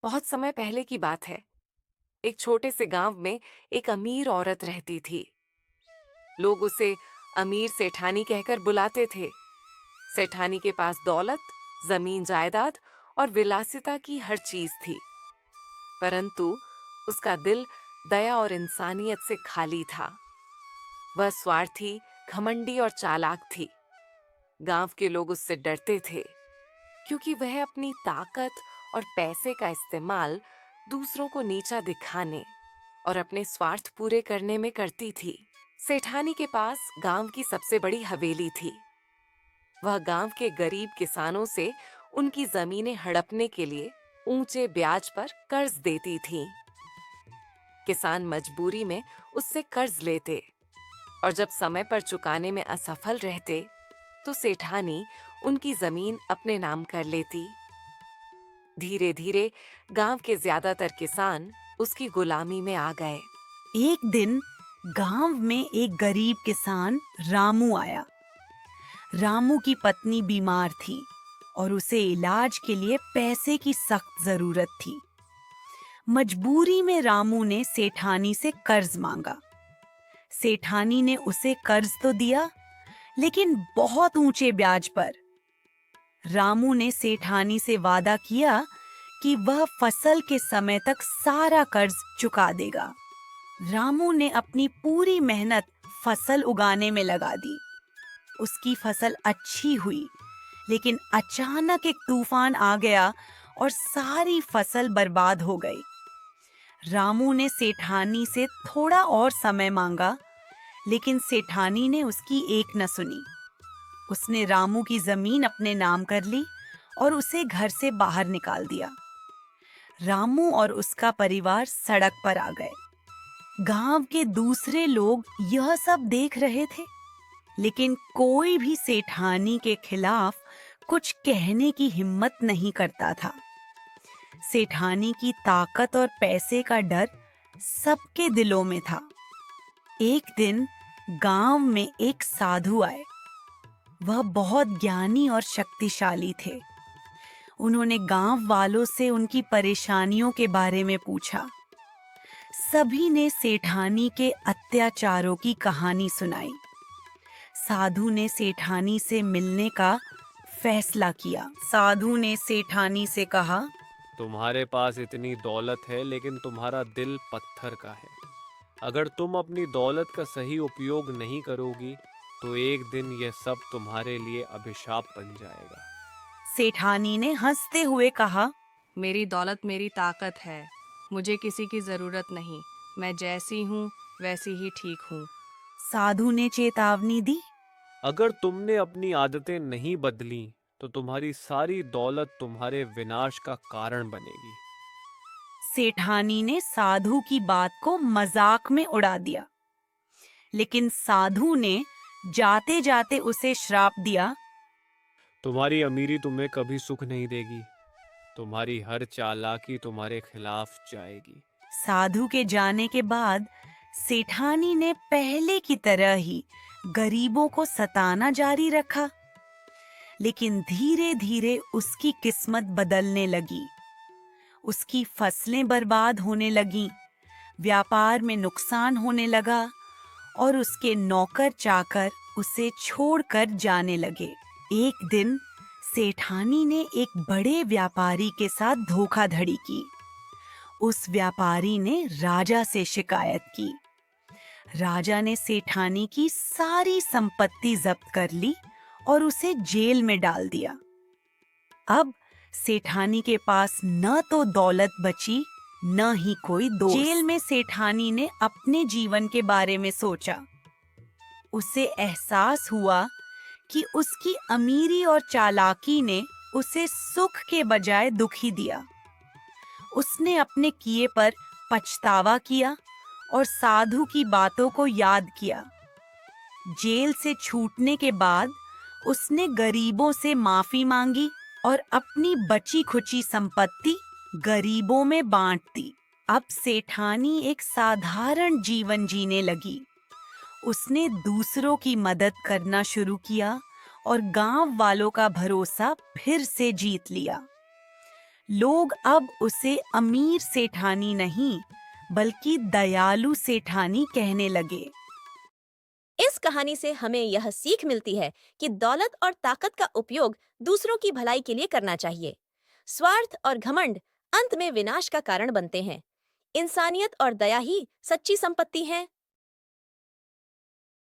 बहुत समय पहले की बात है। एक छोटे से गांव में एक अमीर औरत रहती थी। लोग उसे अमीर सेठानी कहकर बुलाते थे। सेठानी के पास दौलत, जमीन जायदाद और विलासिता की हर चीज थी, परंतु उसका दिल दया और इंसानियत से खाली था। वह स्वार्थी, घमंडी और चालाक थी। गांव के लोग उससे डरते थे, क्योंकि वह अपनी ताकत और पैसे का इस्तेमाल दूसरों को नीचा दिखाने और अपने स्वार्थ पूरे करने में करती थी। सेठानी के पास गांव की सबसे बड़ी हवेली थी। वह गांव के गरीब किसानों से उनकी जमीनें हड़पने के लिए ऊंचे ब्याज पर कर्ज देती थी। किसान मजबूरी में उससे कर्ज लेते और जब समय पर चुकाने में असफल रहते तो सेठानी उनकी जमीन अपने नाम कर लेती। धीरे धीरे गांव के ज्यादातर किसान उसकी गुलामी में आ गए। एक दिन गांव में एक गरीब किसान रामू आया। रामू की पत्नी बीमार थी और उसे इलाज के लिए पैसे की सख्त जरूरत थी। मजबूरी में रामू ने सेठानी से कर्ज मांगा। सेठानी ने उसे कर्ज तो दिया, लेकिन बहुत ऊंचे ब्याज पर। रामू ने सेठानी से वादा किया कि वह फसल के समय तक सारा कर्ज चुका देगा। रामू ने अपनी पूरी मेहनत फसल उगाने में लगा दी। उसकी फसल अच्छी हुई, लेकिन अचानक एक तूफान आ गया और सारी फसल बर्बाद हो गई। रामू ने सेठानी से थोड़ा और समय मांगा, लेकिन सेठानी ने उसकी एक न सुनी। उसने रामू की जमीन अपने नाम कर ली और उसे घर से बाहर निकाल दिया। रामू और उसका परिवार सड़क पर आ गए। गांव के दूसरे लोग यह सब देख रहे थे, लेकिन कोई भी सेठानी के खिलाफ कुछ कहने की हिम्मत नहीं करता था। सेठानी की ताकत और पैसे का डर सबके दिलों में था। एक दिन गांव में एक साधु आए। वह बहुत ज्ञानी और शक्तिशाली थे। उन्होंने गांव वालों से उनकी परेशानियों के बारे में पूछा। सभी ने सेठानी के अत्याचारों की कहानी सुनाई। साधु ने सेठानी से मिलने का फैसला किया। साधु ने सेठानी से कहा, तुम्हारे पास इतनी दौलत है, लेकिन तुम्हारा दिल पत्थर का है। अगर तुम अपनी दौलत का सही उपयोग नहीं करोगी तो एक दिन यह सब तुम्हारे लिए अभिशाप बन जाएगा। सेठानी ने हंसते हुए कहा, मेरी दौलत मेरी ताकत है। मुझे किसी की जरूरत नहीं। मैं जैसी हूँ वैसी ही ठीक हूँ। साधु ने चेतावनी दी। अगर तुमने अपनी आदतें नहीं बदली तो तुम्हारी सारी दौलत तुम्हारे विनाश का कारण बनेगी। सेठानी ने साधु की बात को मजाक में उड़ा दिया, लेकिन साधु ने जाते जाते उसे श्राप दिया। तुम्हारी अमीरी तुम्हें कभी सुख नहीं देगी। तुम्हारी हर चालाकी तुम्हारे खिलाफ जाएगी। साधु के जाने के बाद सेठानी ने पहले की तरह ही गरीबों को सताना जारी रखा, लेकिन धीरे धीरे उसकी किस्मत बदलने लगी। उसकी फसलें बर्बाद होने लगीं, व्यापार में नुकसान होने लगा और उसके नौकर चाकर उसे छोड़कर जाने लगे। एक दिन सेठानी ने एक बड़े व्यापारी के साथ धोखाधड़ी की। उस व्यापारी ने राजा से शिकायत की। राजा ने सेठानी की सारी संपत्ति जब्त कर ली और उसे जेल में डाल दिया। अब सेठानी के पास न तो दौलत बची, न ही कोई दोस्त। जेल में सेठानी ने अपने जीवन के बारे में सोचा। उसे एहसास हुआ कि उसकी अमीरी और चालाकी ने उसे सुख के बजाय दुखी दिया। उसने अपने किए पर पछतावा किया और साधु की बातों को याद किया। जेल से छूटने के बाद उसने गरीबों से माफी मांगी और अपनी बची खुची संपत्ति गरीबों में बांट दी। अब सेठानी एक साधारण जीवन जीने लगी। उसने दूसरों की मदद करना शुरू किया और गांव वालों का भरोसा फिर से जीत लिया। लोग अब उसे अमीर सेठानी नहीं बल्कि दयालु सेठानी कहने लगे। इस कहानी से हमें यह सीख मिलती है कि दौलत और ताकत का उपयोग दूसरों की भलाई के लिए करना चाहिए। स्वार्थ और घमंड अंत में विनाश का कारण बनते हैं। इंसानियत और दया ही सच्ची संपत्ति है